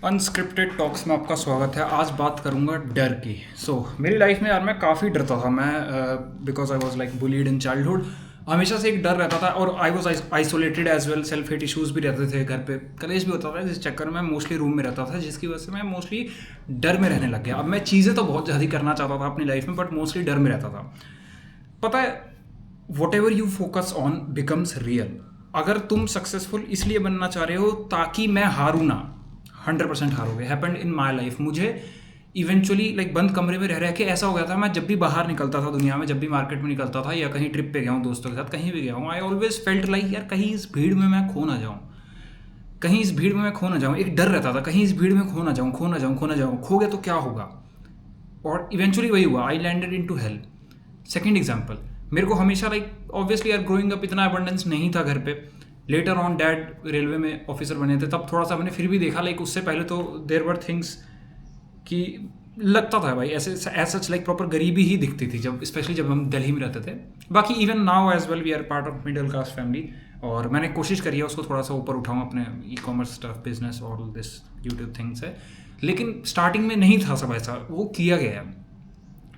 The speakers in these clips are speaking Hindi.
अनस्क्रिप्टेड टॉक्स में आपका स्वागत है। आज बात करूंगा डर की। मेरी लाइफ में यार मैं काफ़ी डरता था। मैं because I was like bullied in childhood. हमेशा से एक डर रहता था और I was isolated as well. Self hate issues भी रहते थे, घर पे कलेश भी होता था, जिस चक्कर में मोस्टली रूम में रहता था, जिसकी वजह से मैं मोस्टली डर में रहने लग गया। अब मैं चीज़ें तो बहुत ज़्यादा करना चाहता था अपनी लाइफ में, बट मोस्टली डर में रहता था। पता है, what ever you focus on becomes real. अगर तुम सक्सेसफुल इसलिए बनना चाह रहे हो ताकि मैं हारूँ ना, 100% हारोगे। Happened in my life. मुझे इवेंचुअली लाइक बंद कमरे में रह रह के ऐसा हो गया था, मैं जब भी बाहर निकलता था दुनिया में, जब भी मार्केट में निकलता था या कहीं ट्रिप पे गया हूँ दोस्तों के साथ, कहीं भी गया हूँ, आई ऑलवेज फेल्ट लाइक यार कहीं इस भीड़ में मैं खो ना जाऊँ, कहीं इस भीड़ में मैं खो ना जाऊँ। एक डर रहता था, कहीं इस भीड़ में खो ना जाऊँ, खो ना जाऊँ, खो ना जाऊँ। खो गया तो क्या होगा? और इवेंचुअली वही हुआ, I landed into hell. Second example, मेरे को हमेशा लाइक ऑब्वियसली यार ग्रोइंग अप इतना अबंडेंस नहीं था घर पे। लेटर ऑन डैड रेलवे में ऑफिसर बने थे, तब थोड़ा सा मैंने फिर भी देखा। लाइक उससे पहले तो देयर वर थिंग्स कि लगता था भाई ऐसे एज सच लाइक प्रॉपर गरीबी ही दिखती थी, जब स्पेशली जब हम दिल्ली में रहते थे। बाकी even now as well we are part of middle class family, और मैंने कोशिश करी है उसको थोड़ा सा ऊपर उठाऊँ अपने e commerce stuff, business, all this YouTube things है। लेकिन स्टार्टिंग में नहीं था सब ऐसा, वो किया गया है।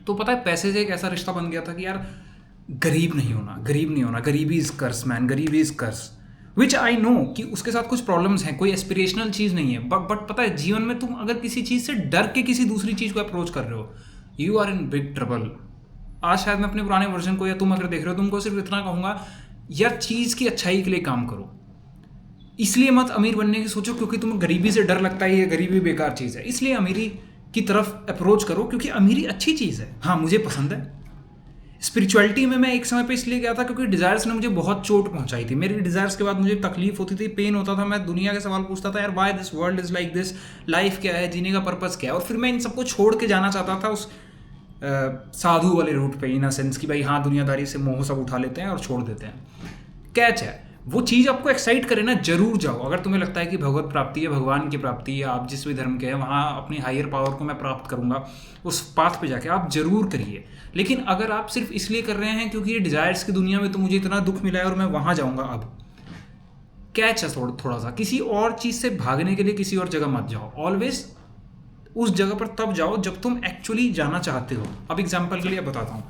तो पता है, पैसे से एक ऐसा रिश्ता बन गया था कि यार गरीब नहीं होना, गरीब नहीं होना, गरीबी इज कर्स मैन, गरीबी is curse. Which I know कि उसके साथ कुछ प्रॉब्लम्स हैं, कोई एस्पिरेशनल चीज़ नहीं है, बट पता है जीवन में तुम अगर किसी चीज़ से डर के किसी दूसरी चीज़ को अप्रोच कर रहे हो, you are in big trouble. आज शायद मैं अपने पुराने वर्जन को, या तुम अगर देख रहे हो, तुमको सिर्फ इतना कहूँगा, यार चीज़ की अच्छाई के लिए काम करो। इसलिए मत अमीर बनने की सोचो क्योंकि तुम्हें गरीबी से डर लगता है, ये गरीबी बेकार चीज़ है, इसलिए अमीरी की तरफ अप्रोच करो क्योंकि अमीरी अच्छी चीज़ है। हाँ, मुझे पसंद है। स्पिरिचुअलिटी में मैं एक समय पे इसलिए गया था क्योंकि डिज़ायर्स ने मुझे बहुत चोट पहुंचाई थी। मेरी डिज़ायर्स के बाद मुझे तकलीफ होती थी, पेन होता था, मैं दुनिया के सवाल पूछता था, यार why this world is like this, life क्या है, जीने का पर्पज़ क्या है। और फिर मैं इन सबको छोड़ के जाना चाहता था उस साधु वाले रूट पे, इन अ सेंस कि भाई हाँ, दुनियादारी से मोह सब उठा लेते हैं और छोड़ देते हैं। कैच है, वो चीज़ आपको एक्साइट करे ना, जरूर जाओ। अगर तुम्हें लगता है कि भगवत प्राप्ति है, भगवान की प्राप्ति है, आप जिस भी धर्म के हैं वहाँ अपनी हायर पावर को मैं प्राप्त करूँगा, उस पाथ पे जाके आप जरूर करिए। लेकिन अगर आप सिर्फ इसलिए कर रहे हैं क्योंकि ये डिज़ायर्स की दुनिया में तो मुझे इतना दुख मिला है और मैं वहाँ जाऊँगा, अब कैच है थोड़ा सा, किसी और चीज़ से भागने के लिए किसी और जगह मत जाओ। ऑलवेज उस जगह पर तब जाओ जब तुम एक्चुअली जाना चाहते हो। अब एग्जाम्पल के लिए बताता हूँ,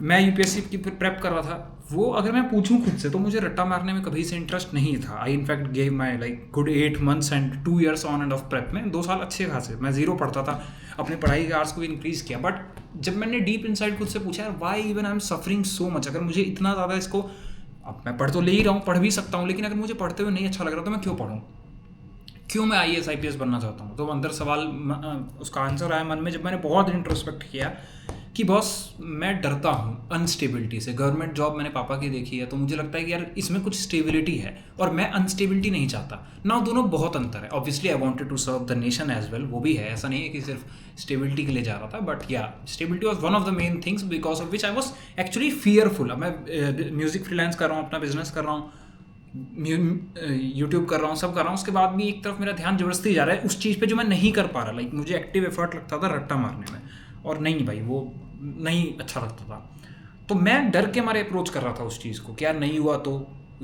मैं यूपीएससी की प्रेप कर रहा था। वो अगर मैं पूछूं खुद से तो मुझे रट्टा मारने में कभी से इंटरेस्ट नहीं था। आई in fact gave my like good 8 months and 2 years on end of prep में। 2 साल अच्छे खासे मैं जीरो पढ़ता था, अपने पढ़ाई के आवर्स को भी इंक्रीज़ किया। बट जब मैंने डीप इनसाइड खुद से पूछा, यार why even I am suffering so much, अगर मुझे इतना ज़्यादा इसको, अब मैं पढ़ तो ले ही रहा हूँ, पढ़ भी सकता हूँ, लेकिन अगर मुझे पढ़ते हुए नहीं अच्छा लग रहा तो मैं क्यों पढ़ूँ, क्यों मैं IAS IPS बनना चाहता हूँ। तो अंदर सवाल, उसका आंसर आया मन में जब मैंने बहुत इंट्रोस्पेक्ट किया कि बॉस मैं डरता हूँ अनस्टेबिलिटी से। गवर्नमेंट जॉब मैंने पापा की देखी है, तो मुझे लगता है कि यार इसमें कुछ स्टेबिलिटी है और मैं अनस्टेबिलिटी नहीं चाहता ना। दोनों बहुत अंतर है। Obviously I wanted to serve the nation as well, वो भी है, ऐसा नहीं है कि सिर्फ स्टेबिलिटी के लिए जा रहा था, बट या stability was one of the main things because of which I was actually fearful. अब मैं म्यूजिक फ्रीलांस कर रहा हूँ, अपना बिजनेस कर रहा हूँ, यूट्यूब कर रहा हूँ, सब कर रहा हूँ, उसके बाद भी एक तरफ मेरा ध्यान जबरदस्ती जा रहा है उस चीज़ पे जो मैं नहीं कर पा रहा। लाइक मुझे एक्टिव एफर्ट लगता था रट्टा मारने में, और नहीं भाई वो नहीं अच्छा लगता था। तो मैं डर के मारे अप्रोच कर रहा था उस चीज़ को कि यार नहीं हुआ तो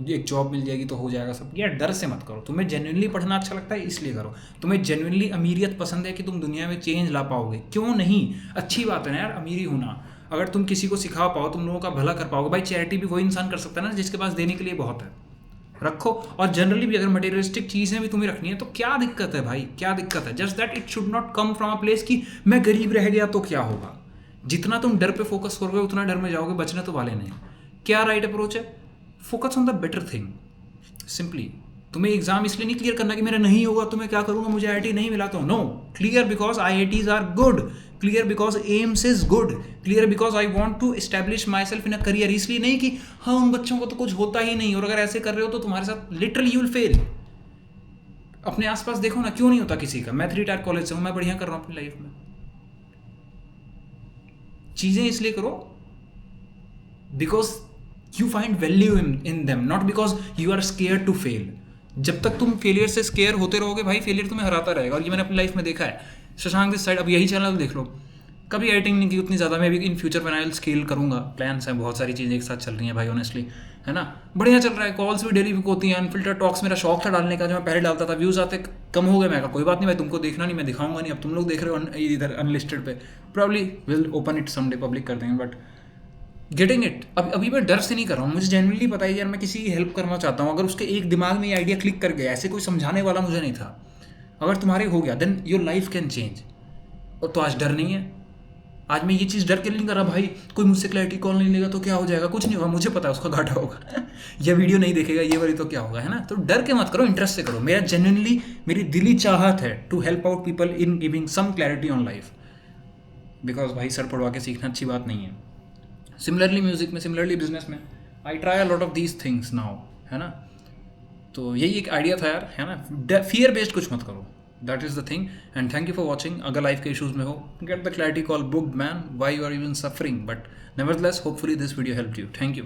एक जॉब मिल जाएगी तो हो जाएगा सब। यार डर से मत करो। तुम्हें जेन्युइनली पढ़ना अच्छा लगता है इसलिए करो। तुम्हें जेन्युइनली अमीरियत पसंद है कि तुम दुनिया में चेंज ला पाओगे, क्यों नहीं, अच्छी बात है ना यार अमीरी होना। अगर तुम किसी को सिखा पाओ, तुम लोगों का भला कर पाओगे। भाई चैरिटी भी वही इंसान कर सकता है ना जिसके पास देने के लिए बहुत है, रखो। और जनरली भी अगर मटेरियलिस्टिक चीज़ें भी तुम्हें रखनी है तो क्या दिक्कत है भाई, क्या दिक्कत है। Just that it should not come from a place कि मैं गरीब रह गया तो क्या होगा। जितना तुम डर पे फोकस करोगे उतना डर में जाओगे, बचने तो वाले नहीं। क्या राइट अप्रोच है? Focus on the better thing. Simply तुम्हें एग्जाम इसलिए नहीं क्लियर करना कि मेरा नहीं होगा तो मैं क्या करूँगा, मुझे IIT नहीं मिला तो। No, clear because IITs are good, clear because AIIMS is good, clear because I want to establish myself in a career. इसलिए नहीं कि हाँ उन बच्चों को तो कुछ होता ही नहीं, और अगर ऐसे कर रहे हो तो तुम्हारे साथ लिटरली यू विल फेल। अपने आसपास देखो ना, क्यों नहीं होता किसी का। मैं 3 टायर कॉलेज से हूँ, मैं बढ़िया कर रहा हूँ अपनी लाइफ में। चीज़ें इसलिए करो because you find value in them, not because you are scare to fail. जब तक तुम फेलियर से स्केयर होते रहोगे भाई, फेलियर तुम्हें हराता रहेगा। और ये मैंने अपनी लाइफ में देखा है। शशांक दिस साइड, अब यही चैनल देख लो, कभी एडिटिंग नहीं की उतनी ज़्यादा, मैं भी इन फ्यूचर में आई स्केल करूँगा, प्लान्स हैं, बहुत सारी चीज़ें एक साथ चल रही हैं भाई ऑनेस्टली, है ना। बढ़िया चल रहा है, कॉल्स भी डेली बुक होती हैं, अनफिल्टर टॉक्स मेरा शौक था डालने का, जो मैं पहले डालता था, व्यूज़ आते कम हो गए, मैं कहा कोई बात नहीं भाई, तुमको देखना नहीं, मैं दिखाऊंगा नहीं, अब तुम लोग देख रहे हो इधर अनलिस्टेड पे, probably will open it someday, public कर देंगे, बट गेटिंग इट, अभी मैं डर से नहीं कर रहा हूँ, मुझे जेन्युइनली पता है यार मैं किसी की हेल्प करना चाहता हूँ, अगर उसके एक दिमाग में ये आइडिया क्लिक कर गया, ऐसे कोई समझाने वाला मुझे नहीं था, अगर तुम्हारे हो गया then your life can change. और तो आज डर नहीं है, आज मैं ये चीज़ डर के लिए नहीं कर रहा भाई, कोई मुझसे क्लैरिटी कॉल नहीं लेगा तो क्या हो जाएगा, कुछ नहीं होगा, मुझे पता है उसका घाटा होगा ये वीडियो नहीं देखेगा ये वाली तो क्या होगा, है ना। तो डर के मत करो, इंटरेस्ट से करो, मेरा जेन्युइनली मेरी दिली चाहत है to help out people in giving some clarity on life, because भाई सर पढ़वा के सीखना अच्छी बात नहीं है। सिमिलरली म्यूजिक में, सिमिलरली बिजनेस में, I try a lot of these things now, है ना। तो यही एक आइडिया था यार, है ना, फियर बेस्ड कुछ मत करो, that is the thing. And thank you for watching. अगर लाइफ के इशूज़ में हो, get the clarity call book man, why you are even suffering, but nevertheless hopefully this video help you. Thank you.